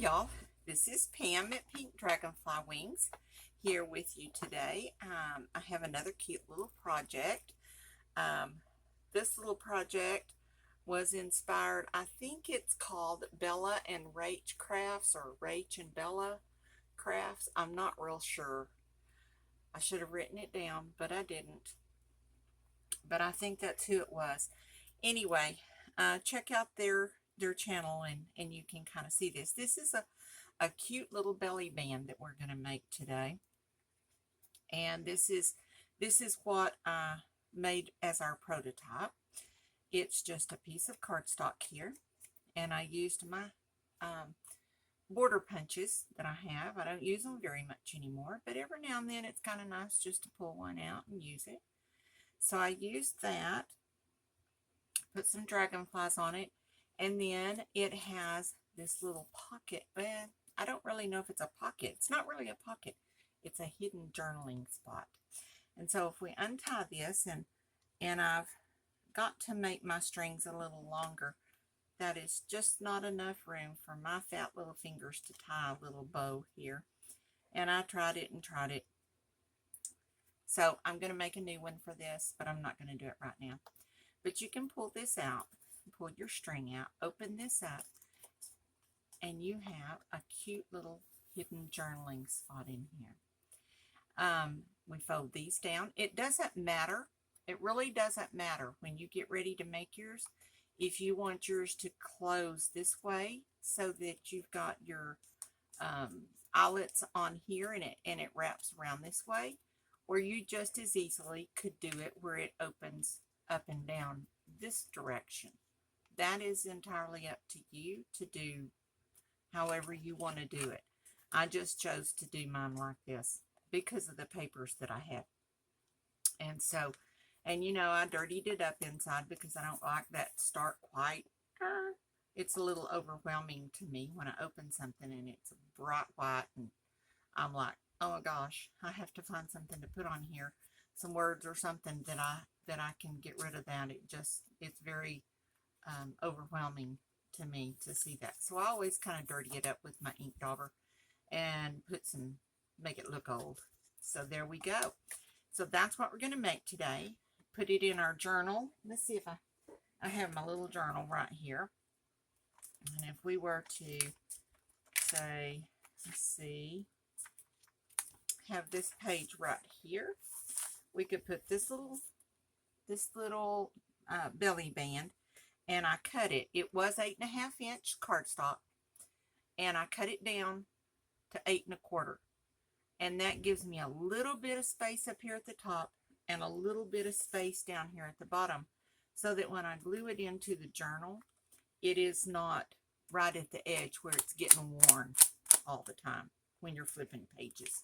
y'all, this is Pam at Pink Dragonfly Wingz here with you today. I have another cute little project. This little project was inspired, I think it's called Bella and Rach Crafts or Rach and Bella Crafts. I'm not real sure. I should have written it down, but I didn't. But I think that's who it was. Anyway, check out their channel and you can kind of see this. This is a cute little belly band that we're going to make today. And this is what I made as our prototype. It's just a piece of cardstock here. And I used my border punches that I have. I don't use them very much anymore, but every now and then it's kind of nice just to pull one out and use it. So I used that, put some dragonflies on it, and then it has this little pocket. Well, I don't really know if it's a pocket. It's not really a pocket. It's a hidden journaling spot. And so if we untie this, and I've got to make my strings a little longer, that is just not enough room for my fat little fingers to tie a little bow here. And I tried it and tried it. So I'm going to make a new one for this, but I'm not going to do it right now. But you can pull this out, pull your string out, open this up, and you have a cute little hidden journaling spot in here. We fold these down. It doesn't matter. It really doesn't matter when you get ready to make yours. If you want yours to close this way so that you've got your eyelets on here and it wraps around this way, or you just as easily could do it where it opens up and down this direction. That is entirely up to you to do however you want to do it. I just chose to do mine like this because of the papers that I had. And so, and you know, I dirtied it up inside because I don't like that stark white. It's a little overwhelming to me when I open something and it's bright white and I'm like, oh my gosh, I have to find something to put on here, some words or something that I can get rid of that. It's very overwhelming to me to see that. So I always kind of dirty it up with my ink dauber and make it look old. So there we go. So that's what we're going to make today. Put it in our journal. Let's see if I have my little journal right here. And if we were to say, let's see, have this page right here, we could put this little belly band, and I cut it. It was 8.5-inch cardstock, and I cut it down to 8.25, and that gives me a little bit of space up here at the top and a little bit of space down here at the bottom, so that when I glue it into the journal, it is not right at the edge where it's getting worn all the time when you're flipping pages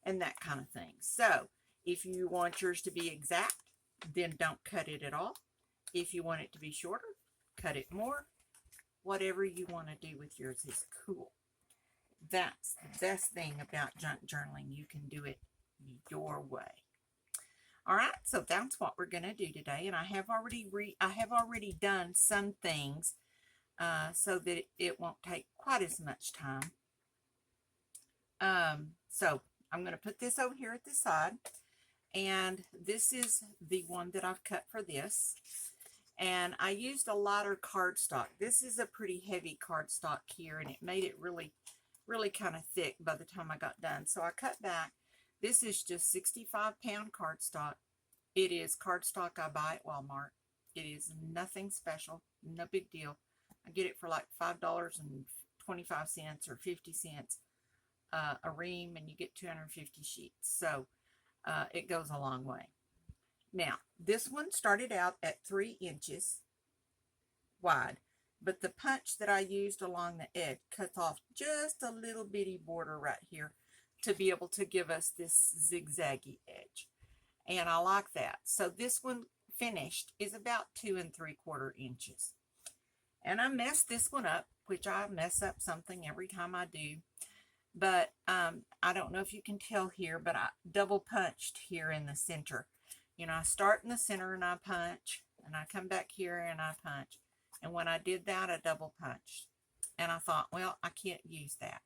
and that kind of thing. So if you want yours to be exact, then don't cut it at all. If you want it to be shorter, cut it more. Whatever you want to do with yours is cool. That's the best thing about junk journaling. You can do it your way. All right, so that's what we're going to do today, and I have already done some things so that it won't take quite as much time. So I'm going to put this over here at the side, and this is the one that I've cut for this, and I used a lighter cardstock. This is a pretty heavy cardstock here, and it made it really kind of thick by the time I got done. So I cut back. This is just 65-pound cardstock. It is cardstock I buy at Walmart. It is nothing special, no big deal. I get it for like $5.25 or 50 cents a ream, and you get 250 sheets. So it goes a long way. Now, this one started out at 3 inches wide, but the punch that I used along the edge cuts off just a little bitty border right here to be able to give us this zigzaggy edge. And I like that. So this one finished is about 2 3/4 inches. And I messed this one up, which I mess up something every time I do. But I don't know if you can tell here, but I double punched here in the center. You know, I start in the center and I punch, and I come back here and I punch. And when I did that, I double punched. And I thought, well, I can't use that.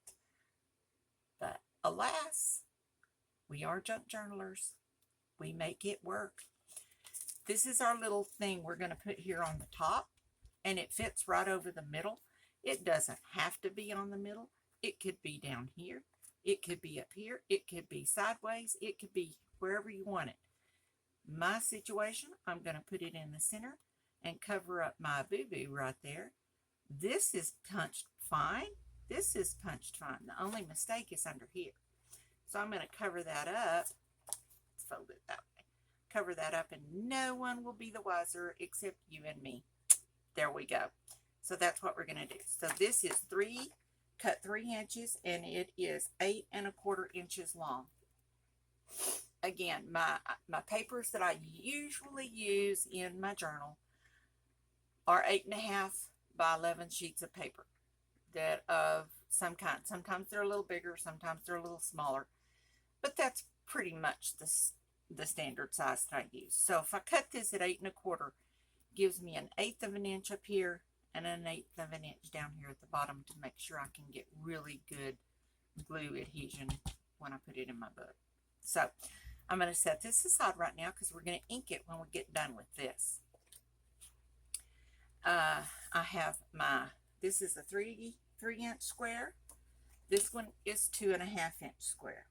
But alas, we are junk journalers. We make it work. This is our little thing we're going to put here on the top, and it fits right over the middle. It doesn't have to be on the middle. It could be down here. It could be up here. It could be sideways. It could be wherever you want it. My situation, I'm going to put it in the center and cover up my boo-boo right there. This is punched fine. This is punched fine. The only mistake is under here. So I'm going to cover that up. Let's fold it that way. Cover that up, and no one will be the wiser except you and me. There we go. So that's what we're going to do. So this is cut 3 inches, and it is 8 1/4 inches long. Again, my papers that I usually use in my journal are 8.5 by 11 sheets of paper that of some kind. Sometimes they're a little bigger, sometimes they're a little smaller, but that's pretty much the standard size that I use. So if I cut this at 8 1/4, gives me 1/8 of an inch up here and 1/8 of an inch down here at the bottom to make sure I can get really good glue adhesion when I put it in my book. So I'm going to set this aside right now because we're going to ink it when we get done with this. I have this is a 3-inch square. This one is 2.5-inch square.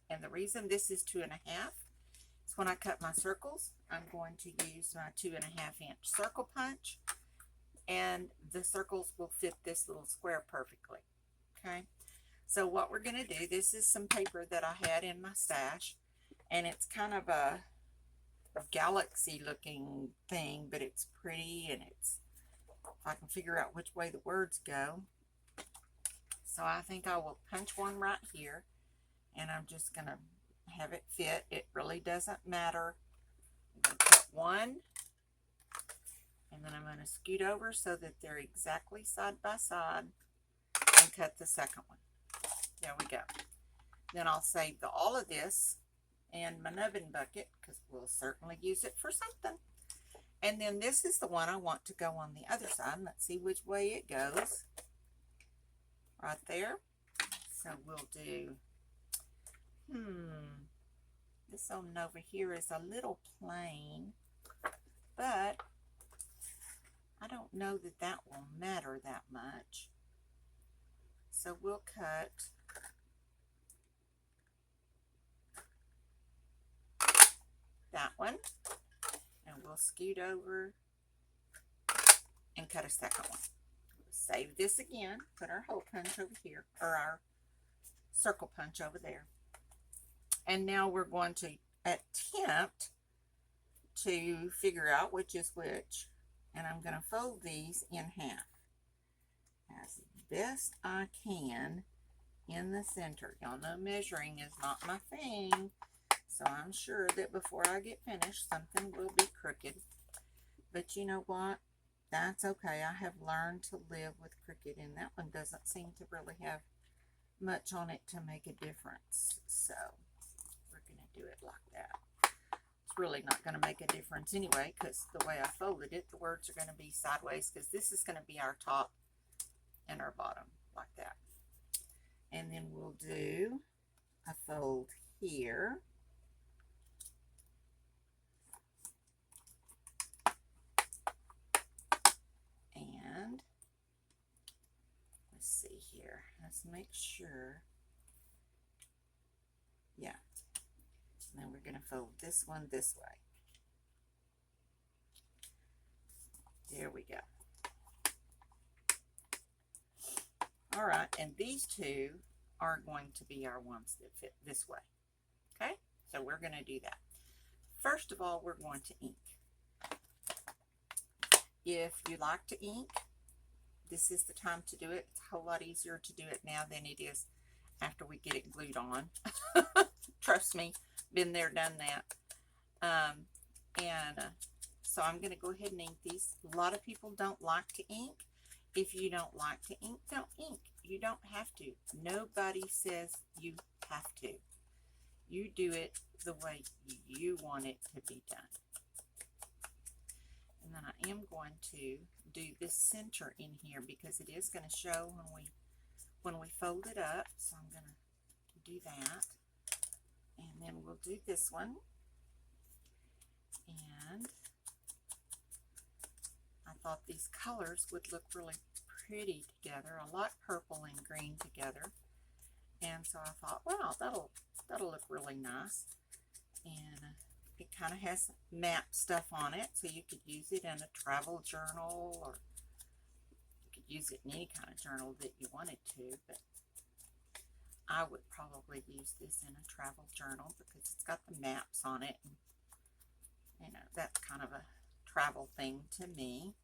And the reason this is 2.5 is when I cut my circles, I'm going to use my 2.5-inch circle punch, and the circles will fit this little square perfectly. Okay. So what we're going to do, this is some paper that I had in my stash, and it's kind of a galaxy looking thing, but it's pretty, and it's, if I can figure out which way the words go. So I think I will punch one right here, and I'm just going to have it fit. It really doesn't matter. I'm going to cut one, and then I'm going to scoot over so that they're exactly side by side, and cut the second one. There we go. Then I'll save all of this in my nubbin bucket because we'll certainly use it for something. And then this is the one I want to go on the other side. Let's see which way it goes. Right there. So we'll do, this one over here is a little plain, but I don't know that that will matter that much. So we'll cut that one, and we'll scoot over and cut a second one. We'll save this again, put our hole punch over here, or our circle punch over there. And now we're going to attempt to figure out which is which, and I'm going to fold these in half as best I can in the center. Y'all know measuring is not my thing, so I'm sure that before I get finished, something will be crooked. But you know what? That's okay. I have learned to live with crooked, and that one doesn't seem to really have much on it to make a difference. So we're going to do it like that. It's really not going to make a difference anyway, because the way I folded it, the words are going to be sideways, because this is going to be our top and our bottom, like that. And then we'll do a fold here. And let's see here. Let's make sure. Yeah. And then we're going to fold this one this way. There we go. All right, and these two are going to be our ones that fit this way. Okay, so we're going to do that. First of all, we're going to ink. If you like to ink, this is the time to do it. It's a whole lot easier to do it now than it is after we get it glued on. Trust me, been there, done that. So I'm going to go ahead and ink these. A lot of people don't like to ink. If you don't like to ink, don't ink. You don't have to. Nobody says you have to. You do it the way you want it to be done. And then I am going to do this center in here because it is going to show when we fold it up. So I'm going to do that. And then we'll do this one. And I thought these colors would look really pretty together. I like purple and green together. And so I thought, wow, that'll look really nice. And it kind of has map stuff on it, so you could use it in a travel journal, or you could use it in any kind of journal that you wanted to, but I would probably use this in a travel journal because it's got the maps on it. And, you know, that's kind of a travel thing to me.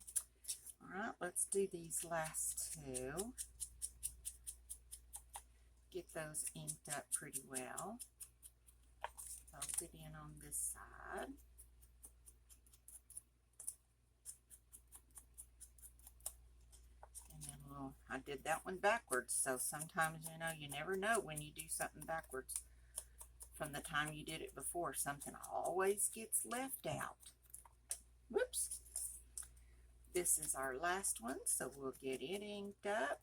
All right, let's do these last two. Get those inked up pretty well. Fold it in on this side. And then I did that one backwards, so sometimes, you know, you never know when you do something backwards. From the time you did it before, something always gets left out. Whoops. This is our last one, so we'll get it inked up.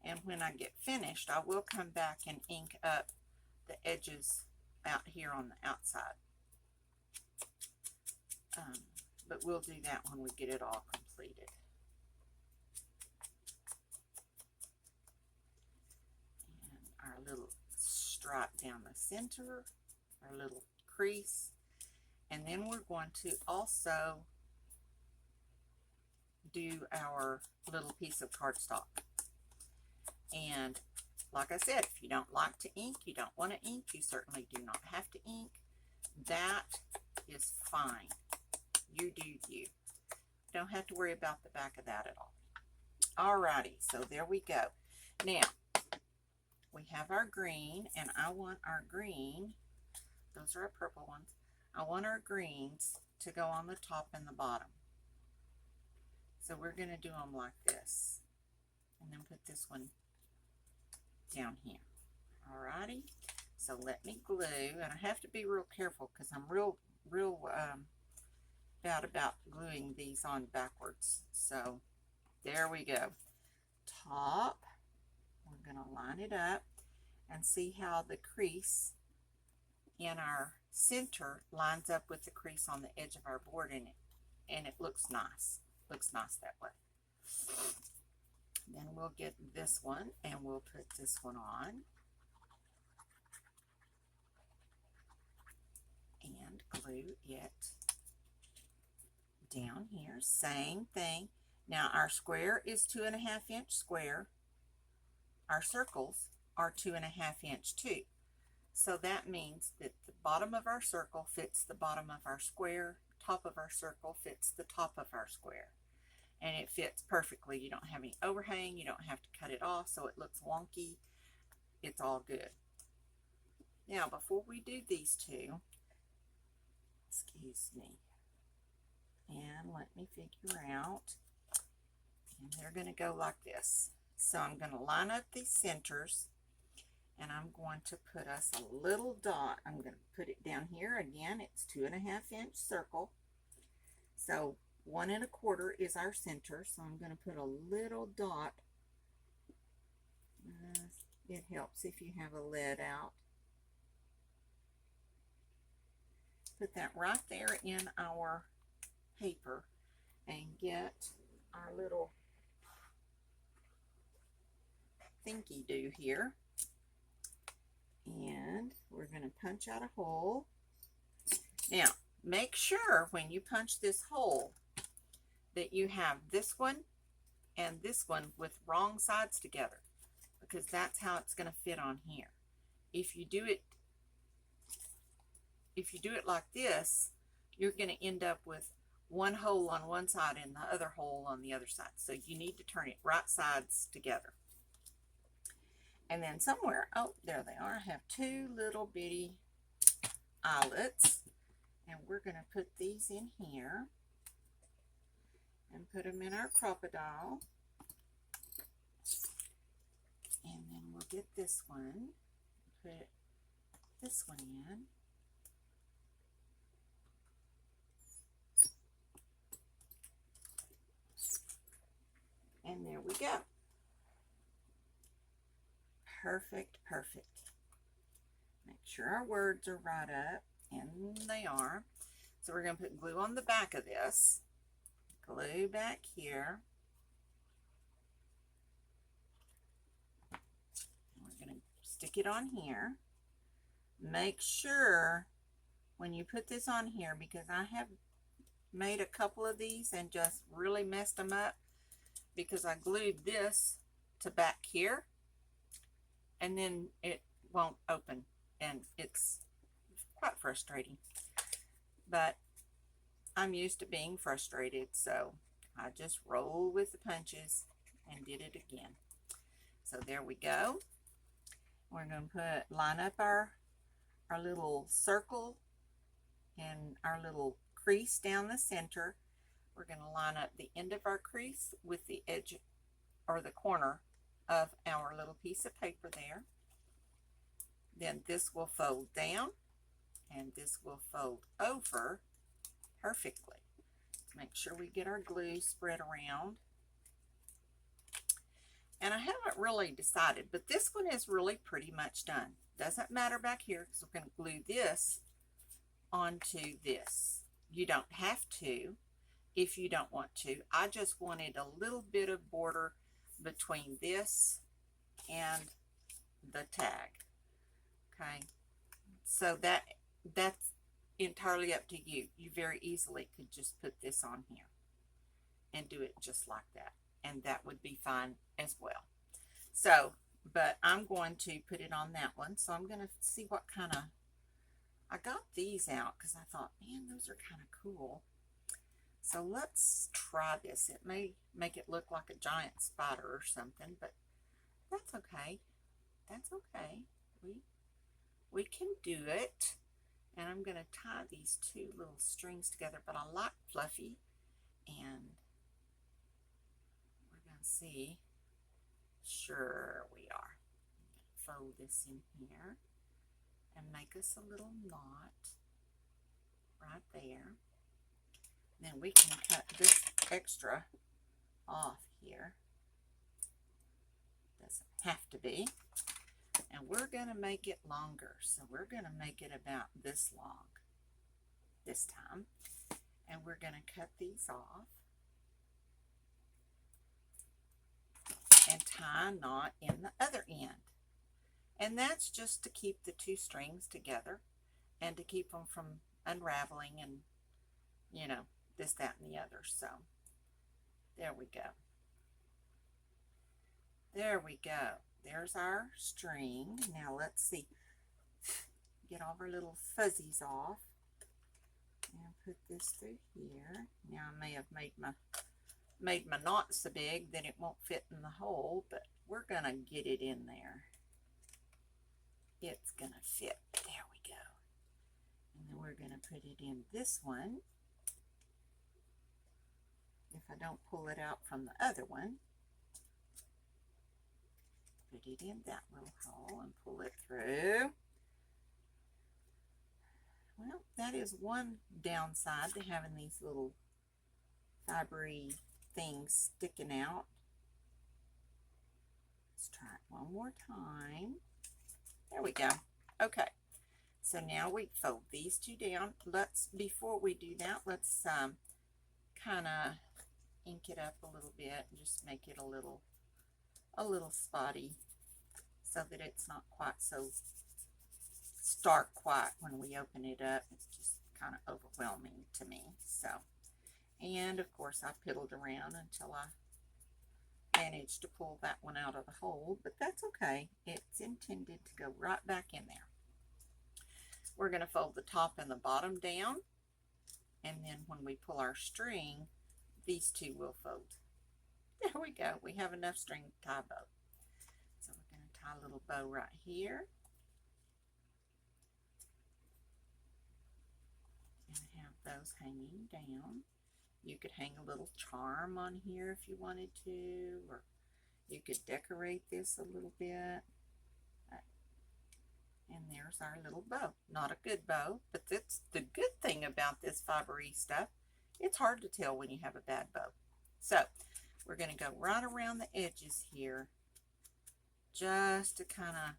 And when I get finished, I will come back and ink up the edges out here on the outside. But we'll do that when we get it all completed. And our little stripe down the center, our little crease. And then we're going to also do our little piece of cardstock. And like I said, if you don't like to ink, you don't want to ink, you certainly do not have to ink. That is fine. You do you. Don't have to worry about the back of that at all. Alrighty, so there we go. Now, we have our green, and I want our green, those are our purple ones, I want our greens to go on the top and the bottom. So we're going to do them like this. And then put this one down here. Alrighty, so let me glue, and I have to be real careful because I'm real bad about gluing these on backwards. So there we go. Top, we're going to line it up and see how the crease in our center lines up with the crease on the edge of our board, and it looks nice. Looks nice that way. Then we'll get this one and we'll put this one on and glue it down here. Same thing. Now our square is 2.5 inch square. Our circles are 2.5 inch too. So that means that the bottom of our circle fits the bottom of our square, top of our circle fits the top of our square. And it fits perfectly. You don't have any overhang. You don't have to cut it off so it looks wonky. It's all good. Now, before we do these two, excuse me, and let me figure out, and they're going to go like this. So I'm going to line up these centers, and I'm going to put us a little dot. I'm going to put it down here. Again, it's 2.5 inch circle. So 1 1/4 is our center, so I'm going to put a little dot. It helps if you have a lead out. Put that right there in our paper and get our little thinky do here. And we're going to punch out a hole. Now, make sure when you punch this hole that you have this one and this one with wrong sides together, because that's how it's going to fit on here. If you do it like this, you're going to end up with one hole on one side and the other hole on the other side. So you need to turn it right sides together. And then somewhere, oh, there they are. I have two little bitty eyelets, and we're going to put these in here and put them in our crocodile. And then we'll get this one, put this one in. There we go. Perfect, perfect. Make sure our words are right up, and they are. So we're going to put glue on the back of this. Glue back here. We're going to stick it on here. Make sure when you put this on here, because I have made a couple of these and just really messed them up because I glued this to back here and then it won't open, and it's quite frustrating, but I'm used to being frustrated, so I just rolled with the punches and did it again. So there we go. We're going to line up our little circle and our little crease down the center. We're going to line up the end of our crease with the edge or the corner of our little piece of paper there. Then this will fold down and this will fold over perfectly. Make sure we get our glue spread around. And I haven't really decided, but this one is really pretty much done. Doesn't matter back here because we're going to glue this onto this. You don't have to if you don't want to. I just wanted a little bit of border between this and the tag. Okay, so that's entirely up to you. You very easily could just put this on here and do it just like that, and that would be fine as well. So, but I'm going to put it on that one, so I'm going to see what kind of, I got these out because I thought, man, those are kind of cool. So let's try this. It may make it look like a giant spider or something, but that's okay. That's okay. We can do it. And I'm going to tie these two little strings together, but I like fluffy, and we're going to see. Sure we are. I'm going to fold this in here and make us a little knot right there. Then we can cut this extra off here. Doesn't have to be. And we're going to make it longer. So we're going to make it about this long this time. And we're going to cut these off and tie a knot in the other end. And that's just to keep the two strings together and to keep them from unraveling and, you know, this, that, and the other. So there we go. There we go. There's our string. Now let's see. Get all our little fuzzies off and put this through here. Now I may have made my knot so big that it won't fit in the hole, but we're gonna get it in there. It's gonna fit. There we go. And then we're gonna put it in this one. If I don't pull it out from the other one, put it in that little hole and pull it through. Well, that is one downside to having these little fibery things sticking out. Let's try it one more time. There we go. Okay, so now we fold these two down. Before we do that, let's kind of ink it up a little bit and just make it a little spotty so that it's not quite so stark white when we open it up. It's just kind of overwhelming to me. So, and of course I piddled around until I managed to pull that one out of the hole, but that's okay. It's intended to go right back in there. We're going to fold the top and the bottom down, and then when we pull our string, these two will fold. There we go. We have enough string to tie a bow. So we're going to tie a little bow right here. And have those hanging down. You could hang a little charm on here if you wanted to, or you could decorate this a little bit. And there's our little bow. Not a good bow, but that's the good thing about this fibery stuff. It's hard to tell when you have a bad bow. So we're going to go right around the edges here just to kind of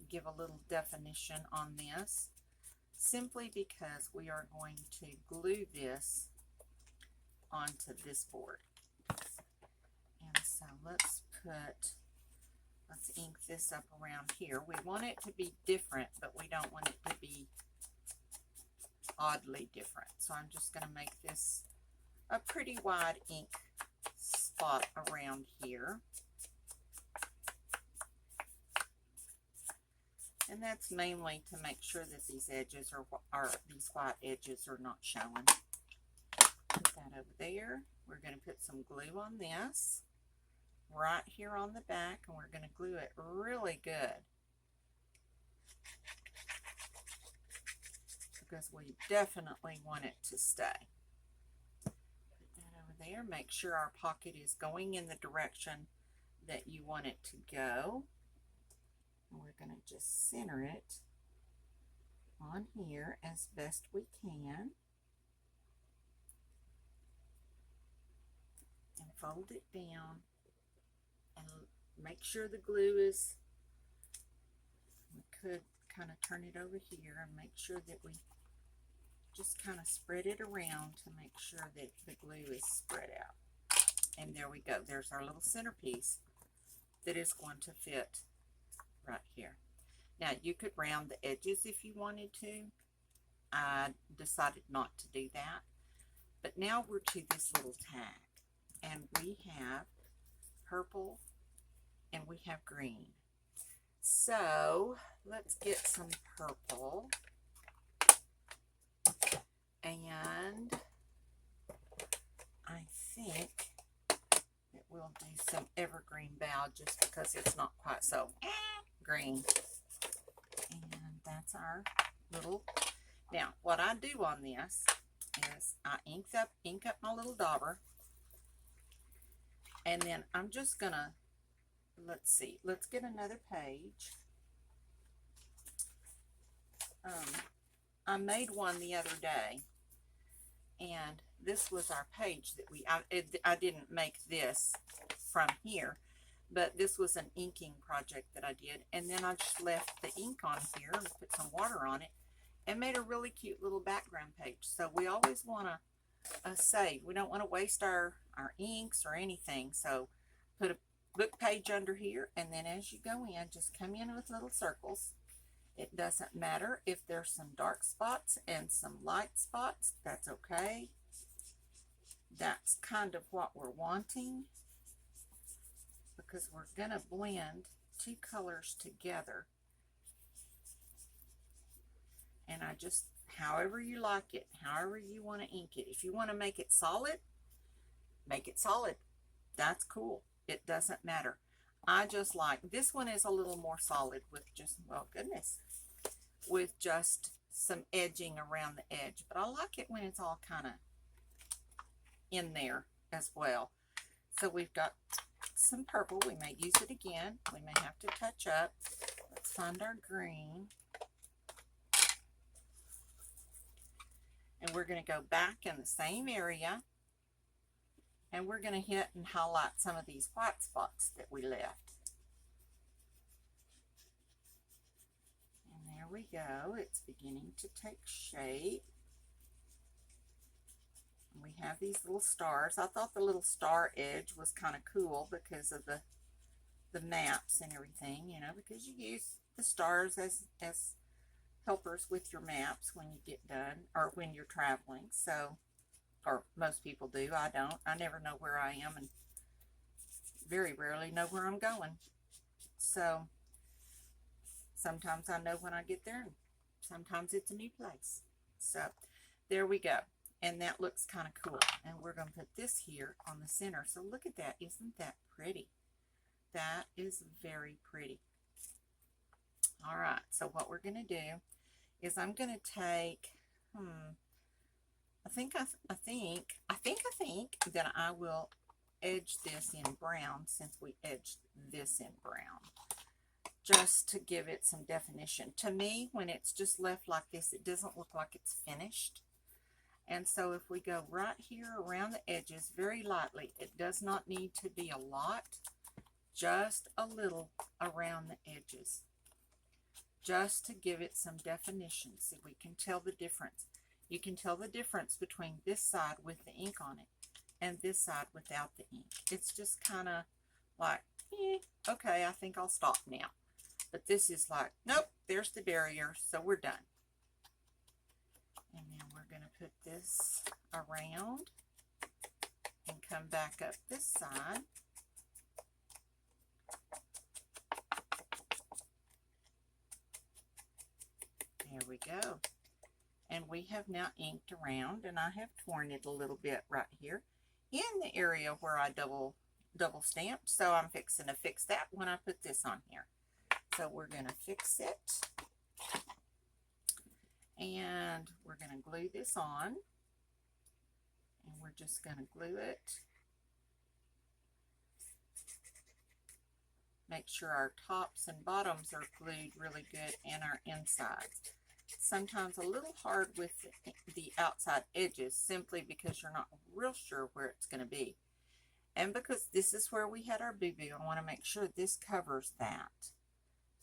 give a little definition on this, simply because we are going to glue this onto this board. And so let's ink this up around here. We want it to be different, but we don't want it to be oddly different. So I'm just going to make this a pretty wide ink spot around here. And that's mainly to make sure that these edges these white edges are not showing. Put that over there. We're going to put some glue on this right here on the back, and we're going to glue it really good, because we definitely want it to stay. Put that over there. Make sure our pocket is going in the direction that you want it to go. And we're going to just center it on here as best we can. And fold it down. And make sure the glue is, we could kind of turn it over here and make sure that we just kind of spread it around to make sure that the glue is spread out. And there we go. There's our little centerpiece that is going to fit right here. Now you could round the edges if you wanted to. I decided not to do that. But now we're to this little tag, and we have purple and we have green. So let's get some purple, and I think that we'll do some evergreen bough just because it's not quite so green. And that's our little, now what I do on this is I ink up my little dauber, and then I'm just gonna, let's see, let's get another page. I made one the other day, and this was our page that I didn't make this from here, but this was an inking project that I did, and then I just left the ink on here and put some water on it and made a really cute little background page. So we always want to save. We don't want to waste our inks or anything. So put a book page under here, and then as you go in, just come in with little circles. It doesn't matter if there's some dark spots and some light spots. That's okay. That's kind of what we're wanting, because we're going to blend two colors together. And I just, however you like it, however you want to ink it. If you want to make it solid, make it solid. That's cool. It doesn't matter. I just like, this one is a little more solid with just, well, goodness, with just some edging around the edge. But I like it when it's all kind of in there as well. So we've got some purple. We may use it again. We may have to touch up. Let's find our green. And we're going to go back in the same area, and we're going to hit and highlight some of these white spots that we left. And there we go. It's beginning to take shape. And we have these little stars. I thought the little star edge was kind of cool because of the maps and everything, you know, because you use the stars as helpers with your maps when you get done, or when you're traveling. So, or most people do. I don't. I never know where I am, and very rarely know where I'm going. So sometimes I know when I get there, and sometimes it's a new place. So there we go. And that looks kind of cool. And we're going to put this here on the center. So look at that. Isn't that pretty? That is very pretty. All right. So what we're going to do is I'm going to take, I think that I will edge this in brown, since we edged this in brown, just to give it some definition. To me, when it's just left like this, it doesn't look like it's finished. And so if we go right here around the edges very lightly, it does not need to be a lot, just a little around the edges, just to give it some definition. So we can tell the difference. You can tell the difference between this side with the ink on it and this side without the ink. It's just kind of like, okay, I think I'll stop now. But this is like, nope, there's the barrier, so we're done. And then we're going to put this around and come back up this side. There we go. And we have now inked around, and I have torn it a little bit right here in the area where I double stamped. So I'm fixing to fix that when I put this on here. So we're going to fix it. And we're going to glue this on. And we're just going to glue it. Make sure our tops and bottoms are glued really good and our insides. Sometimes a little hard with the outside edges simply because you're not real sure where it's going to be. And because this is where we had our boo-boo, I want to make sure this covers that.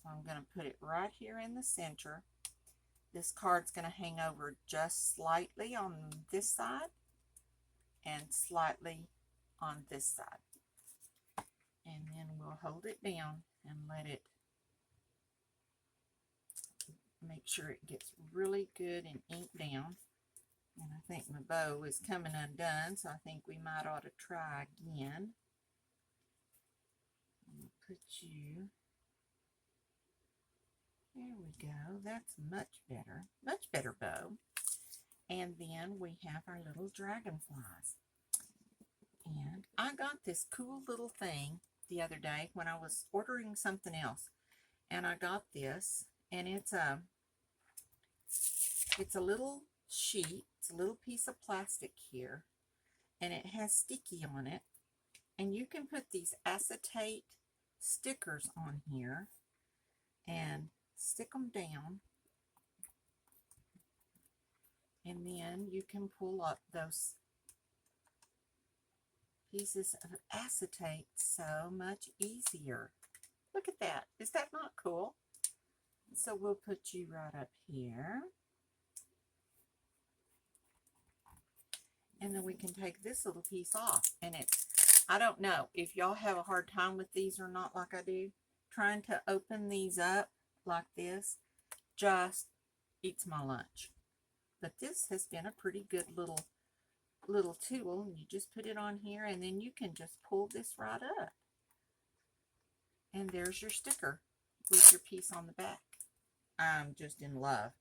So I'm going to put it right here in the center. This card's going to hang over just slightly on this side and slightly on this side. And then we'll hold it down and let it, make sure it gets really good and inked down. And I think my bow is coming undone, so I think we might ought to try again. I'll put you, there we go, that's much better bow. And then we have our little dragonflies. And I got this cool little thing the other day when I was ordering something else. And I got this, and it's a little sheet, it's a little piece of plastic here, and it has sticky on it. And you can put these acetate stickers on here and stick them down, and then you can pull up those pieces of acetate so much easier. Look at that. Is that not cool? So we'll put you right up here. And then we can take this little piece off. And it's, I don't know if y'all have a hard time with these or not like I do. Trying to open these up like this just eats my lunch. But this has been a pretty good little tool. You just put it on here, and then you can just pull this right up. And there's your sticker with your piece on the back. I'm just in love.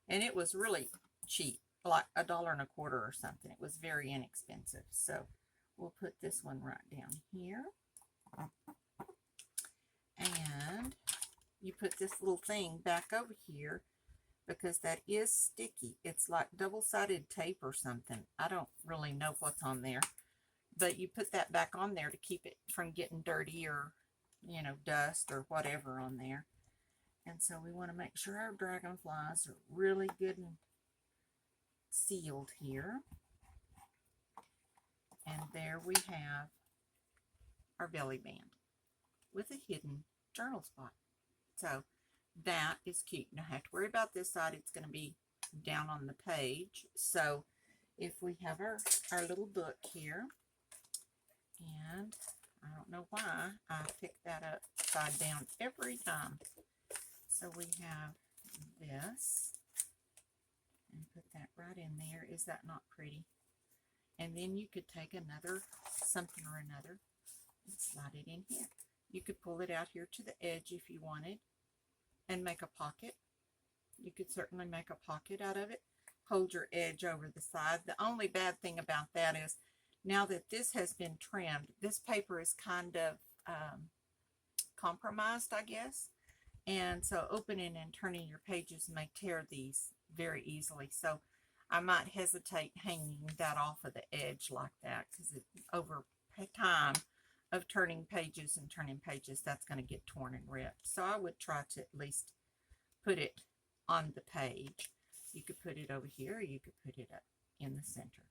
And it was really cheap, like $1.25 or something. It was very inexpensive. So we'll put this one right down here. And you put this little thing back over here because that is sticky. It's like double-sided tape or something. I don't really know what's on there. But you put that back on there to keep it from getting dirty or, you know, dust or whatever on there. And so we want to make sure our dragonflies are really good and sealed here. And there we have our belly band with a hidden journal spot. So that is cute. You don't have to worry about this side. It's going to be down on the page. So if we have our little book here, and I don't know why I pick that upside down every time. So we have this, and put that right in there. Is that not pretty? And then you could take another something or another and slide it in here. You could pull it out here to the edge if you wanted and make a pocket. You could certainly make a pocket out of it. Hold your edge over the side. The only bad thing about that is now that this has been trimmed, this paper is kind of compromised, I guess. And so opening and turning your pages may tear these very easily. So I might hesitate hanging that off of the edge like that, because over time of turning pages and turning pages, that's going to get torn and ripped. So I would try to at least put it on the page. You could put it over here, or you could put it up in the center.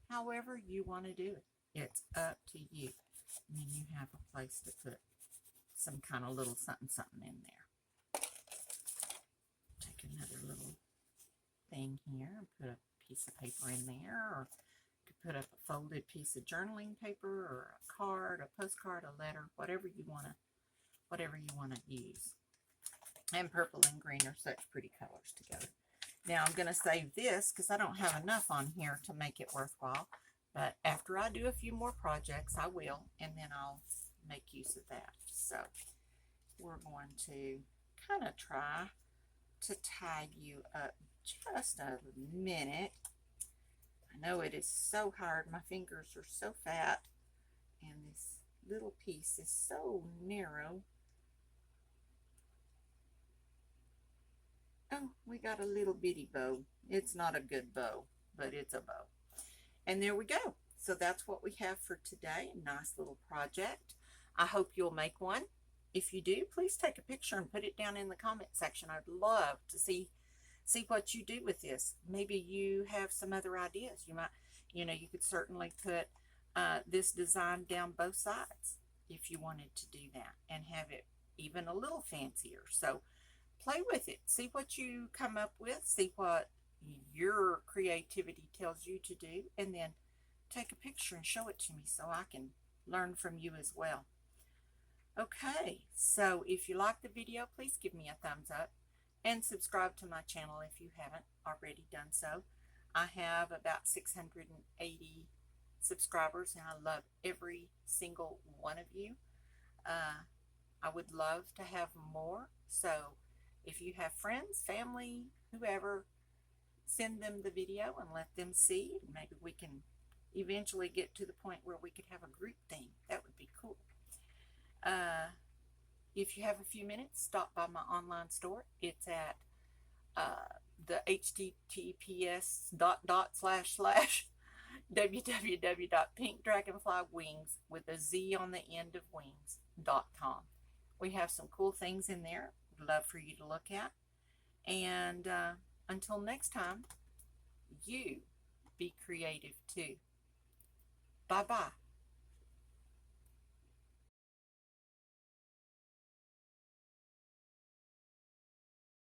However you want to do it, it's up to you. And then you have a place to put some kind of little something something in there. Take another little thing here and put a piece of paper in there, or you could put up a folded piece of journaling paper, or a card, a postcard, a letter, whatever you want to use. And purple and green are such pretty colors together. Now I'm going to save this because I don't have enough on here to make it worthwhile. But after I do a few more projects, I will, and then I'll make use of that. So we're going to kind of try to tie you up just a minute. I know it is so hard. My fingers are so fat, and this little piece is so narrow. Oh, we got a little bitty bow. It's not a good bow, but it's a bow. And there we go. So that's what we have for today. A nice little project. I hope you'll make one. If you do, please take a picture and put it down in the comment section. I'd love to see what you do with this. Maybe you have some other ideas. You might, you could certainly put this design down both sides if you wanted to do that and have it even a little fancier. So play with it. See what you come up with. See what your creativity tells you to do, and then take a picture and show it to me so I can learn from you as well. Okay, so if you like the video, please give me a thumbs up and subscribe to my channel if you haven't already done so. I have about 680 subscribers, and I love every single one of you. I would love to have more, so if you have friends, family, whoever, send them the video and let them see. Maybe we can eventually get to the point where we could have a group thing. That would be cool. If you have a few minutes, stop by my online store. It's at the https://www.pinkdragonflywingz with a Z on the end of wings.com. We have some cool things in there. We'd love for you to look at. And until next time, you be creative too. Bye-bye.